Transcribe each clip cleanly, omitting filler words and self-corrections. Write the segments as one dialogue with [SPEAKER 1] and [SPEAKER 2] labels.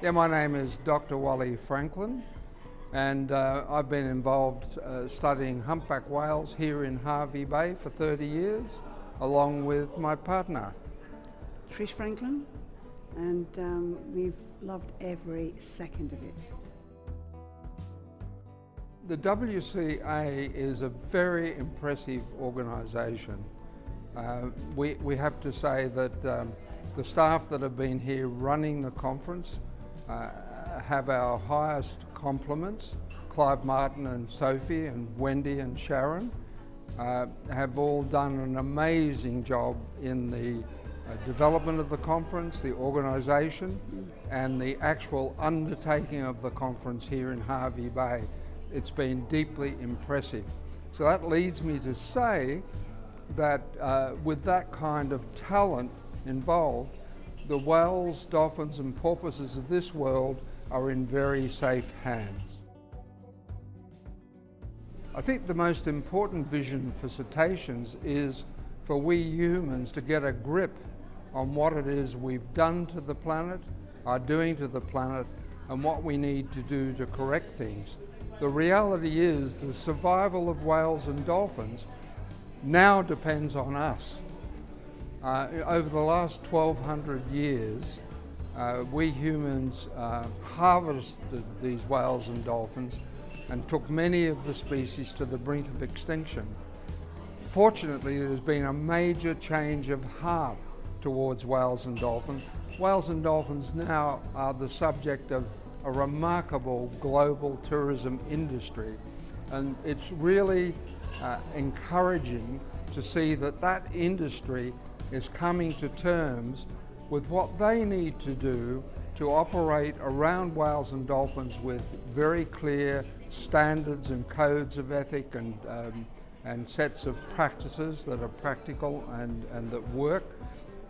[SPEAKER 1] Yeah, my name is Dr. Wally Franklin, and I've been involved studying humpback whales here in Hervey Bay for 30 years, along with my partner.
[SPEAKER 2] Trish Franklin, and we've loved every second of it.
[SPEAKER 1] The WCA is a very impressive organisation. We have to say that the staff that have been here running the conference have our highest compliments. Clive Martin and Sophie and Wendy and Sharon have all done an amazing job in the development of the conference, the organisation, and the actual undertaking of the conference here in Hervey Bay. It's been deeply impressive. So that leads me to say that with that kind of talent involved, the whales, dolphins and porpoises of this world are in very safe hands. I think the most important vision for cetaceans is for we humans to get a grip on what it is we've done to the planet, are doing to the planet, and what we need to do to correct things. The reality is the survival of whales and dolphins now depends on us. Over the last 1,200 years, we humans harvested these whales and dolphins and took many of the species to the brink of extinction. Fortunately, there's been a major change of heart towards whales and dolphins. Whales and dolphins now are the subject of a remarkable global tourism industry, and it's really encouraging to see that that industry is coming to terms with what they need to do to operate around whales and dolphins with very clear standards and codes of ethic and sets of practices that are practical and that work.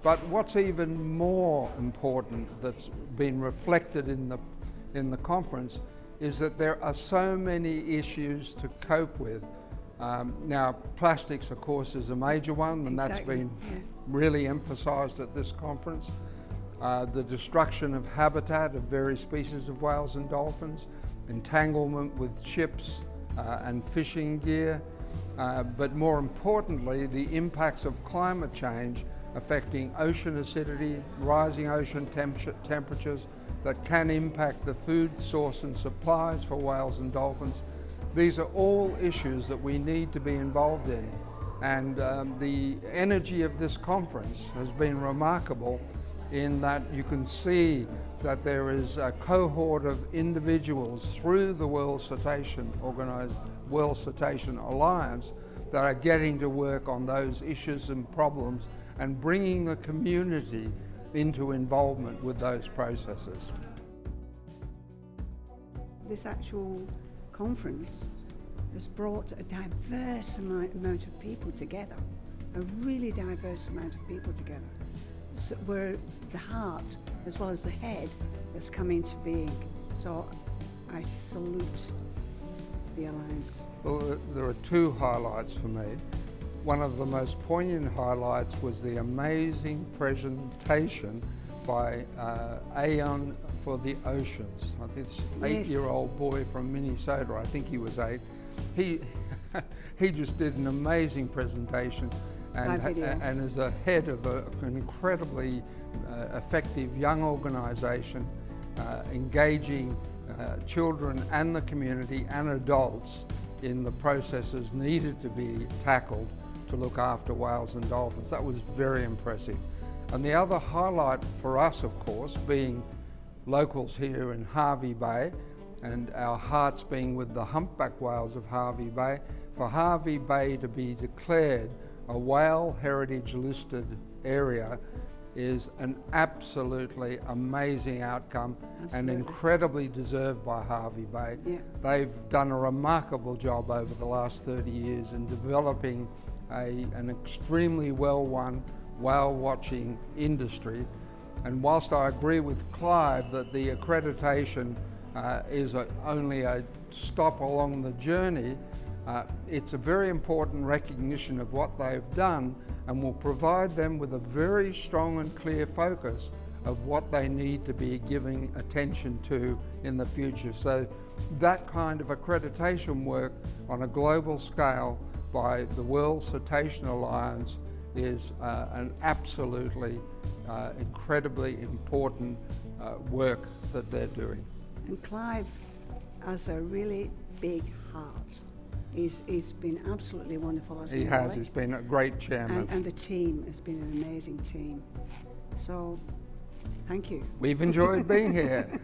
[SPEAKER 1] But what's even more important that's been reflected in the conference is that there are so many issues to cope with. Now, plastics, of course, is a major one, and that's been really emphasised at this conference. The destruction of habitat of various species of whales and dolphins, entanglement with ships and fishing gear, but more importantly, the impacts of climate change affecting ocean acidity, rising ocean temperatures that can impact the food source and supplies for whales and dolphins. These are all issues that we need to be involved in, and the energy of this conference has been remarkable in that you can see that there is a cohort of individuals through the World Cetacean Alliance that are getting to work on those issues and problems and bringing the community into involvement with those processes.
[SPEAKER 2] This actual conference has brought a diverse amount of people together, a really diverse amount of people together, so where the heart as well as the head has come into being. So I salute the Alliance.
[SPEAKER 1] Well, there are two highlights for me. One of the most poignant highlights was the amazing presentation by Aeon for the Oceans. I think this 8-year-old boy from Minnesota, I think he was 8. He just did an amazing presentation and is a head of an incredibly effective young organisation engaging children and the community and adults in the processes needed to be tackled to look after whales and dolphins. That was very impressive. And the other highlight for us, of course, being locals here in Hervey Bay, and our hearts being with the humpback whales of Hervey Bay, for Hervey Bay to be declared a whale heritage listed area is an absolutely amazing outcome. And incredibly deserved by Hervey Bay.
[SPEAKER 2] Yeah.
[SPEAKER 1] They've done a remarkable job over the last 30 years in developing an extremely well-run whale watching industry. And whilst I agree with Clive that the accreditation is only a stop along the journey, it's a very important recognition of what they've done and will provide them with a very strong and clear focus of what they need to be giving attention to in the future. So that kind of accreditation work on a global scale by the World Cetacean Alliance is an absolutely incredibly important work that they're doing.
[SPEAKER 2] And Clive has a really big heart. He's been absolutely wonderful, hasn't he?
[SPEAKER 1] He has.
[SPEAKER 2] Wally?
[SPEAKER 1] He's been a great chairman.
[SPEAKER 2] And the team has been an amazing team. So, thank you.
[SPEAKER 1] We've enjoyed being here.